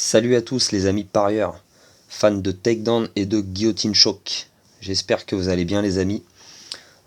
Salut à tous les amis parieurs, fans de takedown et de guillotine choc. J'espère que vous allez bien les amis.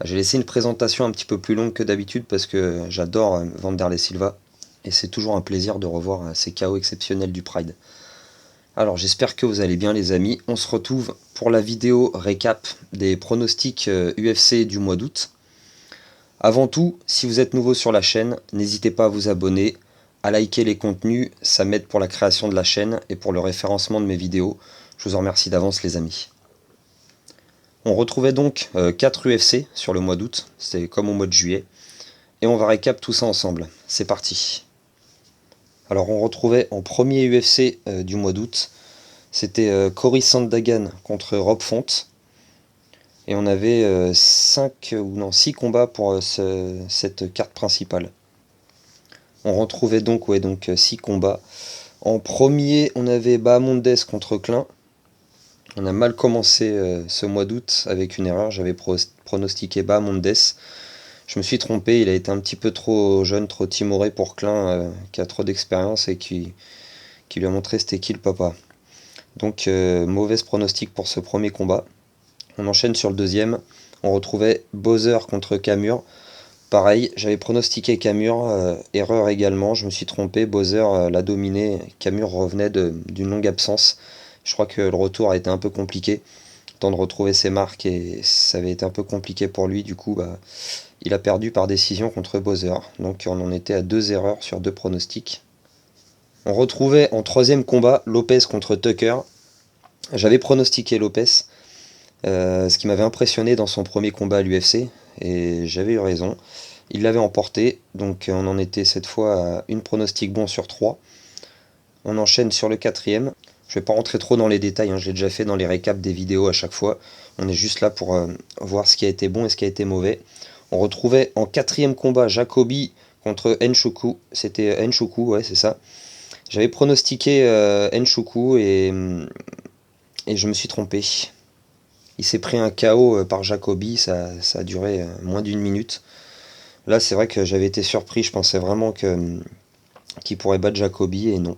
J'ai laissé une présentation un petit peu plus longue que d'habitude parce que j'adore Wanderlei Silva et c'est toujours un plaisir de revoir ces KO exceptionnels du Pride. Alors j'espère que vous allez bien les amis. On se retrouve pour la vidéo récap des pronostics UFC du mois d'août. Avant tout, si vous êtes nouveau sur la chaîne, n'hésitez pas à vous abonner, à liker les contenus, ça m'aide pour la création de la chaîne et pour le référencement de mes vidéos. Je vous en remercie d'avance les amis. On retrouvait donc 4 UFC sur le mois d'août, c'était comme au mois de juillet, et on va récap tout ça ensemble. C'est parti. Alors on retrouvait en premier UFC du mois d'août, c'était Cory Sandhagen contre Rob Font. Et on avait 6 combats pour cette carte principale. On retrouvait donc 6 combats. En premier, on avait Bahamondes contre Klein. On a mal commencé ce mois d'août avec une erreur. J'avais pronostiqué Bahamondes. Je me suis trompé, il a été un petit peu trop jeune, trop timoré pour Klein, qui a trop d'expérience et qui lui a montré c'était qui le papa. Donc mauvaise pronostic pour ce premier combat. On enchaîne sur le deuxième. On retrouvait Bowser contre Camur. Pareil, j'avais pronostiqué Camur, erreur également, je me suis trompé, Bowser l'a dominé, Camur revenait d'une longue absence. Je crois que le retour a été un peu compliqué, temps de retrouver ses marques et ça avait été un peu compliqué pour lui, du coup il a perdu par décision contre Bowser. Donc on en était à 2 erreurs sur 2 pronostics. On retrouvait en troisième combat Lopez contre Tucker. J'avais pronostiqué Lopez, ce qui m'avait impressionné dans son premier combat à l'UFC, et j'avais eu raison. Il l'avait emporté, donc on en était cette fois à une pronostic bon sur 3. On enchaîne sur le quatrième. Je ne vais pas rentrer trop dans les détails, je l'ai déjà fait dans les récaps des vidéos à chaque fois. On est juste là pour voir ce qui a été bon et ce qui a été mauvais. On retrouvait en quatrième combat Jacobi contre Nchukwu. C'était Nchukwu, ouais c'est ça. J'avais pronostiqué Nchukwu et je me suis trompé. Il s'est pris un KO par Jacobi, ça a duré moins d'une minute. Là, c'est vrai que j'avais été surpris, je pensais vraiment qu'il pourrait battre Jacobi, et non.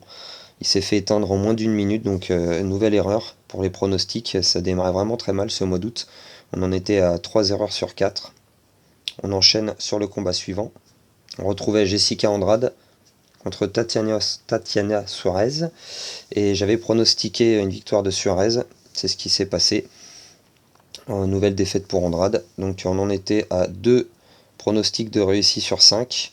Il s'est fait éteindre en moins d'une minute, donc nouvelle erreur pour les pronostics. Ça démarrait vraiment très mal ce mois d'août. On en était à 3 erreurs sur 4. On enchaîne sur le combat suivant. On retrouvait Jessica Andrade contre Tatiana Suarez. Et j'avais pronostiqué une victoire de Suarez. C'est ce qui s'est passé. Nouvelle défaite pour Andrade. Donc on en était à 2 pronostics de réussi sur 5.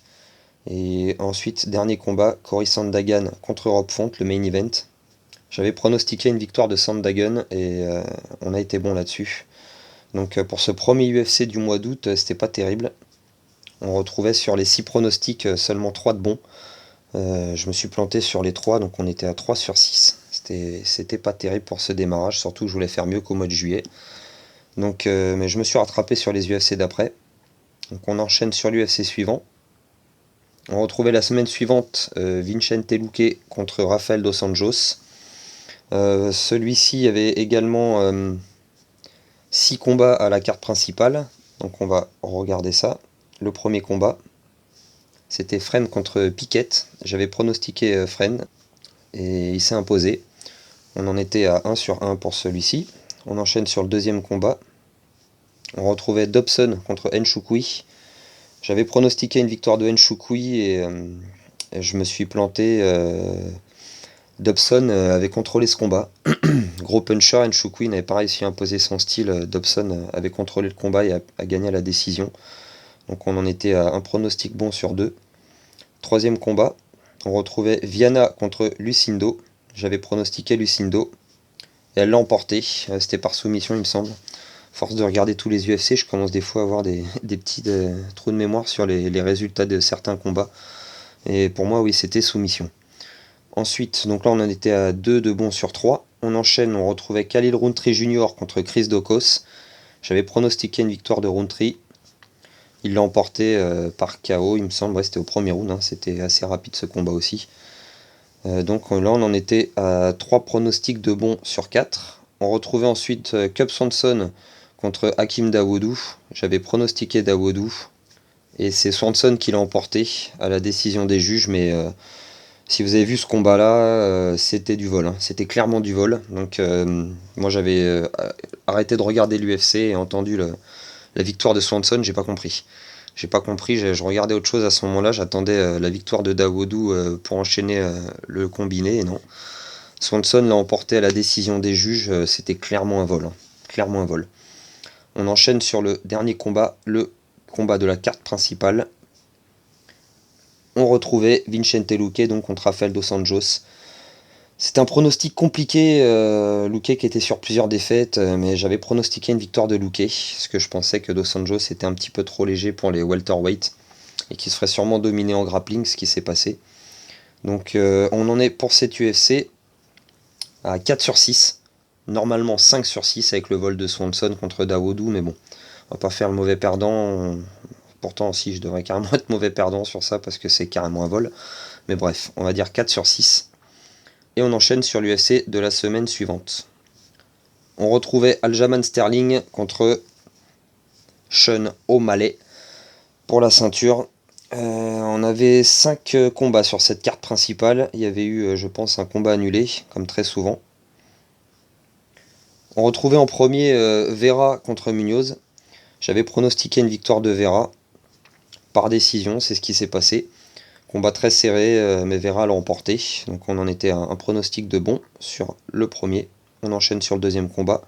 Et ensuite, dernier combat, Cory Sandhagen contre Rob Font, le main event. J'avais pronostiqué une victoire de Sandhagen et on a été bon là-dessus. Donc pour ce premier UFC du mois d'août, c'était pas terrible. On retrouvait sur les 6 pronostics seulement 3 de bons. Je me suis planté sur les 3, donc on était à 3 sur 6. C'était pas terrible pour ce démarrage, surtout que je voulais faire mieux qu'au mois de juillet. Donc, mais je me suis rattrapé sur les UFC d'après. Donc on enchaîne sur l'UFC suivant. On retrouvait la semaine suivante Vicente Luque contre Rafael Dos Anjos. Celui-ci avait également 6 combats à la carte principale. Donc on va regarder ça. Le premier combat, c'était Fren contre Piquet. J'avais pronostiqué Fren et il s'est imposé. On en était à 1 sur 1 pour celui-ci. On enchaîne sur le deuxième combat. On retrouvait Dobson contre Nchukwu. J'avais pronostiqué une victoire de Nchukwu et je me suis planté. Dobson avait contrôlé ce combat. Gros puncher, Nchukwu n'avait pas réussi à imposer son style. Dobson avait contrôlé le combat et a gagné à la décision. Donc on en était à un pronostic bon sur 2. Troisième combat, on retrouvait Viana contre Lucindo. J'avais pronostiqué Lucindo et elle l'a emporté. C'était par soumission il me semble. Force de regarder tous les UFC, je commence des fois à avoir des petits trous de mémoire sur les résultats de certains combats. Et pour moi, oui, c'était soumission. Ensuite, donc là, on en était à 2 de bons sur 3. On enchaîne, on retrouvait Khalil Rountree Jr. contre Chris Daukaus. J'avais pronostiqué une victoire de Rountree. Il l'a emporté par KO, il me semble. Ouais, c'était au premier round, c'était assez rapide ce combat aussi. Donc là, on en était à 3 pronostics de bons sur 4. On retrouvait ensuite Cub Swanson contre Hakim Dawoudou. J'avais pronostiqué Dawoudou et c'est Swanson qui l'a emporté à la décision des juges, mais Si vous avez vu ce combat-là, c'était du vol, hein. C'était clairement du vol. Donc moi j'avais arrêté de regarder l'UFC et entendu la victoire de Swanson, j'ai pas compris. J'ai pas compris, je regardais autre chose à ce moment-là, j'attendais la victoire de Dawodu pour enchaîner le combiné, et non. Swanson l'a emporté à la décision des juges, c'était clairement un vol, hein. Clairement un vol. On enchaîne sur le dernier combat, le combat de la carte principale. On retrouvait Vicente Luque donc contre Rafael dos Anjos. C'était un pronostic compliqué, Luque qui était sur plusieurs défaites, mais j'avais pronostiqué une victoire de Luque, parce que je pensais que dos Anjos était un petit peu trop léger pour les welterweight, et qu'il se ferait sûrement dominer en grappling, ce qui s'est passé. Donc on en est pour cette UFC à 4 sur 6, normalement 5 sur 6 avec le vol de Swanson contre Dawodu, mais bon, on va pas faire le mauvais perdant. Pourtant, si, je devrais carrément être mauvais perdant sur ça parce que c'est carrément un vol. Mais bref, on va dire 4 sur 6. Et on enchaîne sur l'UFC de la semaine suivante. On retrouvait Aljamain Sterling contre Sean O'Malley pour la ceinture. On avait 5 combats sur cette carte principale. Il y avait eu, je pense, un combat annulé, comme très souvent. On retrouvait en premier Vera contre Munoz. J'avais pronostiqué une victoire de Vera par décision, c'est ce qui s'est passé. Combat très serré, mais Vera l'a emporté. Donc on en était à un pronostic de bon sur le premier. On enchaîne sur le deuxième combat.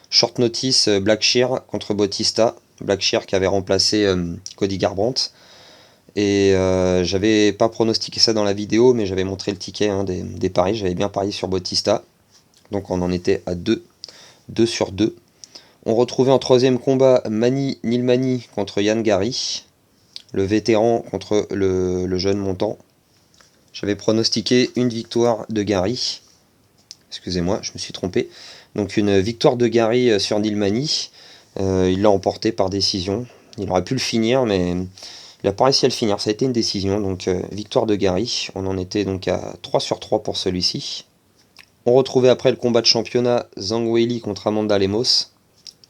Short notice, Blackshear contre Bautista. Blackshear qui avait remplacé Cody Garbrandt. Et j'avais pas pronostiqué ça dans la vidéo, mais j'avais montré le ticket des paris. J'avais bien parié sur Bautista. Donc on en était à 2 sur 2. On retrouvait en troisième combat Manny Nilmani contre Yann Gary, le vétéran contre le jeune montant. J'avais pronostiqué une victoire de Gary. Excusez-moi, je me suis trompé. Donc une victoire de Gary sur Nilmani. Il l'a emporté par décision. Il aurait pu le finir, mais il n'a pas réussi à le finir. Ça a été une décision. Donc victoire de Gary. On en était donc à 3 sur 3 pour celui-ci. On retrouvait après le combat de championnat Zhang Weili contre Amanda Lemos.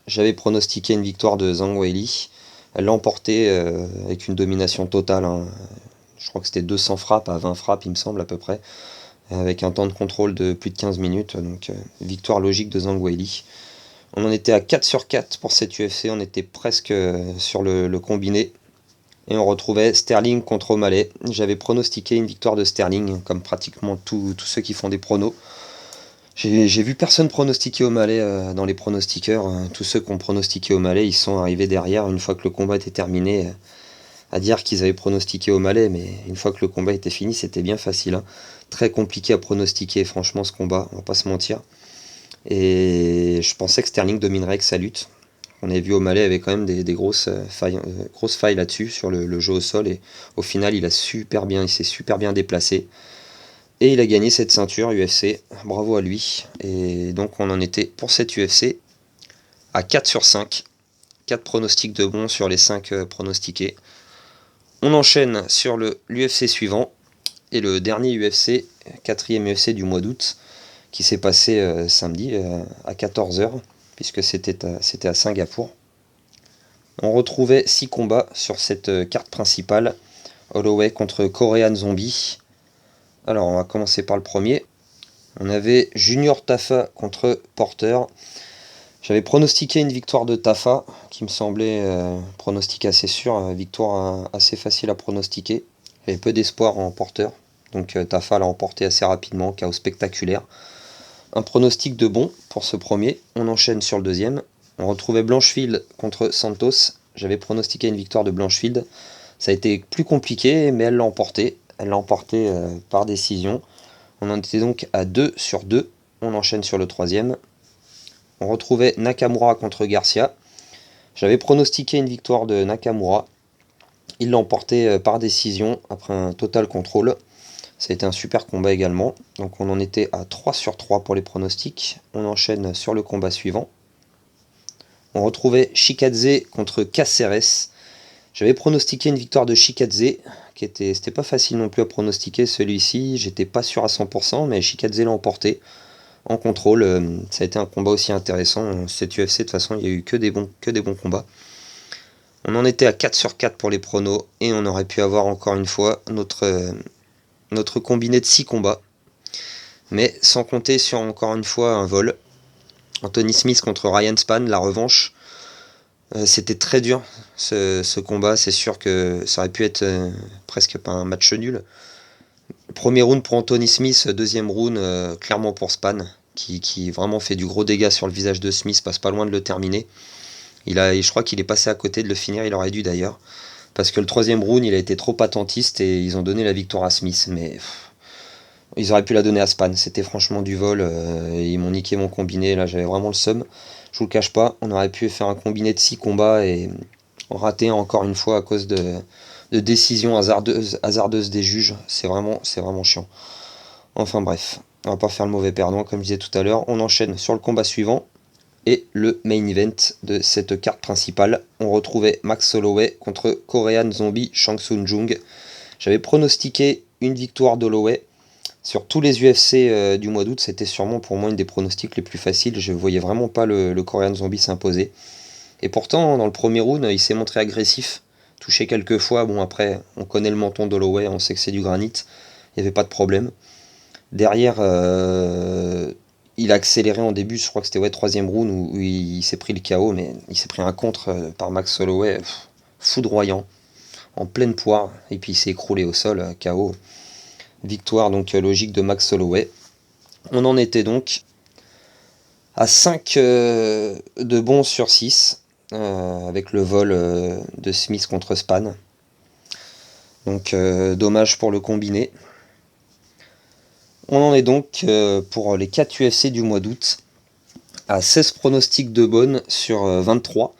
J'avais pronostiqué une victoire de Zhang Weili. Elle l'a emporté avec une domination totale, hein. Je crois que c'était 200 frappes à 20 frappes, il me semble, à peu près. Avec un temps de contrôle de plus de 15 minutes. Donc victoire logique de Zhang Weili. On en était à 4 sur 4 pour cette UFC. On était presque sur le combiné. Et on retrouvait Sterling contre O'Malley. J'avais pronostiqué une victoire de Sterling, comme pratiquement tous ceux qui font des pronos. J'ai vu personne pronostiquer O'Malley dans les pronostiqueurs. Tous ceux qui ont pronostiqué O'Malley, ils sont arrivés derrière, une fois que le combat était terminé, à dire qu'ils avaient pronostiqué O'Malley, mais une fois que le combat était fini, c'était bien facile, hein. Très compliqué à pronostiquer, franchement, ce combat, on va pas se mentir. Et je pensais que Sterling dominerait avec sa lutte. On avait vu O'Malley avait quand même des grosses failles là-dessus, sur le jeu au sol, et au final, il s'est super bien déplacé. Et il a gagné cette ceinture UFC, bravo à lui. Et donc on en était pour cette UFC à 4 sur 5. 4 pronostics de bons sur les 5 pronostiqués. On enchaîne sur l'UFC suivant. Et le dernier UFC, 4e UFC du mois d'août, qui s'est passé samedi à 14h, puisque c'était à Singapour. On retrouvait 6 combats sur cette carte principale. Holloway contre Korean Zombie. Alors, on va commencer par le premier. On avait Junior Tafa contre Porter. J'avais pronostiqué une victoire de Tafa, qui me semblait pronostic assez sûr, victoire assez facile à pronostiquer. J'avais peu d'espoir en Porter, donc Tafa l'a emporté assez rapidement, chaos spectaculaire. Un pronostic de bon pour ce premier. On enchaîne sur le deuxième. On retrouvait Blanchfield contre Santos. J'avais pronostiqué une victoire de Blanchfield. Ça a été plus compliqué, mais elle l'a emporté. Elle l'a emporté par décision. On en était donc à 2 sur 2. On enchaîne sur le troisième. On retrouvait Nakamura contre Garcia. J'avais pronostiqué une victoire de Nakamura. Il l'a emporté par décision après un total contrôle. Ça a été un super combat également. Donc on en était à 3 sur 3 pour les pronostics. On enchaîne sur le combat suivant. On retrouvait Chikadze contre Caceres. J'avais pronostiqué une victoire de Chikadze, c'était pas facile non plus à pronostiquer celui-ci, j'étais pas sûr à 100%, mais Chikadze l'a emporté en contrôle. Ça a été un combat aussi intéressant. Cette UFC, de toute façon, il n'y a eu que des bons combats. On en était à 4 sur 4 pour les pronos, et on aurait pu avoir encore une fois notre notre combiné de 6 combats, mais sans compter sur encore une fois un vol. Anthony Smith contre Ryan Spann, la revanche. C'était très dur ce combat, c'est sûr que ça aurait pu être presque pas un match nul. Premier round pour Anthony Smith, deuxième round clairement pour Spann, qui vraiment fait du gros dégât sur le visage de Smith, passe pas loin de le terminer. Je crois qu'il est passé à côté de le finir, il aurait dû d'ailleurs, parce que le troisième round il a été trop attentiste et ils ont donné la victoire à Smith, mais ils auraient pu la donner à Spann, c'était franchement du vol, ils m'ont niqué mon combiné, là j'avais vraiment le seum. Je vous le cache pas, on aurait pu faire un combiné de 6 combats et rater encore une fois à cause de décisions hasardeuses des juges. C'est vraiment chiant. Enfin bref, on va pas faire le mauvais perdant comme je disais tout à l'heure. On enchaîne sur le combat suivant et le main event de cette carte principale. On retrouvait Max Holloway contre Korean Zombie Shang Tsung Jung. J'avais pronostiqué une victoire d'Holloway. Sur tous les UFC du mois d'août, c'était sûrement pour moi une des pronostics les plus faciles. Je ne voyais vraiment pas le Korean Zombie s'imposer. Et pourtant, dans le premier round, il s'est montré agressif, touché quelques fois. Bon, après, on connaît le menton d'Holloway, on sait que c'est du granit. Il n'y avait pas de problème. Derrière, il a accéléré en début, je crois que c'était troisième round où il s'est pris le KO, mais il s'est pris un contre par Max Holloway, foudroyant, en pleine poire, et puis il s'est écroulé au sol, KO. Victoire donc logique de Max Holloway. On en était donc à 5 de bons sur 6, avec le vol de Smith contre Spann. Donc dommage pour le combiné. On en est donc pour les 4 UFC du mois d'août à 16 pronostics de bonnes sur 23.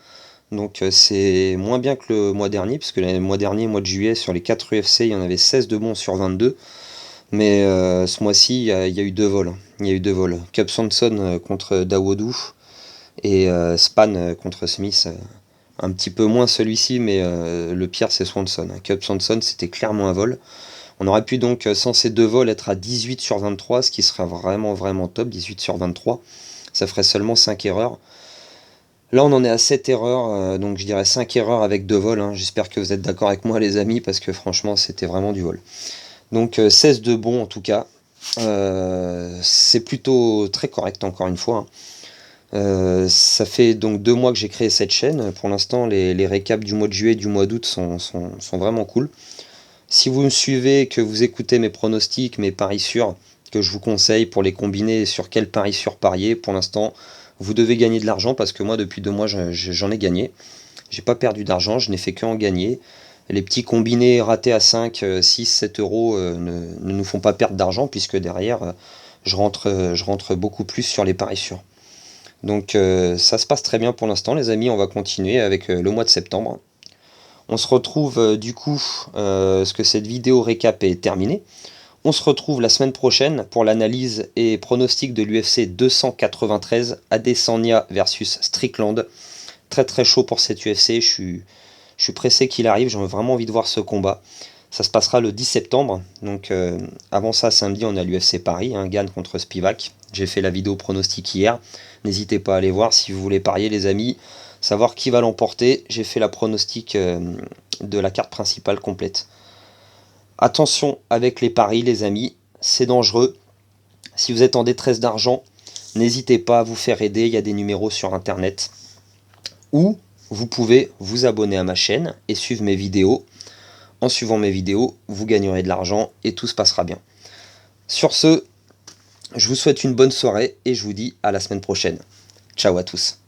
Donc c'est moins bien que le mois dernier, puisque le mois dernier, mois de juillet, sur les 4 UFC, il y en avait 16 de bons sur 22. Mais ce mois-ci, il y a eu 2 vols. Il y a eu 2 vols. Cub Swanson contre Dawodu et Spann contre Smith. Un petit peu moins celui-ci, mais le pire c'est Swanson. Cub Swanson, c'était clairement un vol. On aurait pu donc, sans ces 2 vols, être à 18 sur 23, ce qui serait vraiment top, 18 sur 23. Ça ferait seulement 5 erreurs. Là, on en est à 7 erreurs, donc je dirais 5 erreurs avec 2 vols. Hein. J'espère que vous êtes d'accord avec moi, les amis, parce que franchement, c'était vraiment du vol. Donc 16 de bons en tout cas. C'est plutôt très correct encore une fois. Ça fait donc 2 mois que j'ai créé cette chaîne. Pour l'instant, les récaps du mois de juillet et du mois d'août sont vraiment cool. Si vous me suivez, que vous écoutez mes pronostics, mes paris sûrs, que je vous conseille pour les combiner sur quel pari sûr parier, pour l'instant, vous devez gagner de l'argent parce que moi, depuis 2 mois, j'en ai gagné. J'ai pas perdu d'argent, je n'ai fait que en gagner. Les petits combinés ratés à 5, 6, 7 euros ne nous font pas perdre d'argent puisque derrière, je rentre beaucoup plus sur les paris sûrs. Donc ça se passe très bien pour l'instant, les amis. On va continuer avec le mois de septembre. On se retrouve du coup, parce que cette vidéo récap est terminée. On se retrouve la semaine prochaine pour l'analyse et pronostic de l'UFC 293, Adesanya versus Strickland. Très très chaud pour cette UFC, je suis pressé qu'il arrive, j'ai vraiment envie de voir ce combat. Ça se passera le 10 septembre, donc avant ça, samedi, on a l'UFC Paris, Gane contre Spivak. J'ai fait la vidéo pronostic hier, n'hésitez pas à aller voir si vous voulez parier les amis, savoir qui va l'emporter. J'ai fait la pronostic de la carte principale complète. Attention avec les paris les amis, c'est dangereux. Si vous êtes en détresse d'argent, n'hésitez pas à vous faire aider, il y a des numéros sur internet. Ou vous pouvez vous abonner à ma chaîne et suivre mes vidéos. En suivant mes vidéos, vous gagnerez de l'argent et tout se passera bien. Sur ce, je vous souhaite une bonne soirée et je vous dis à la semaine prochaine. Ciao à tous.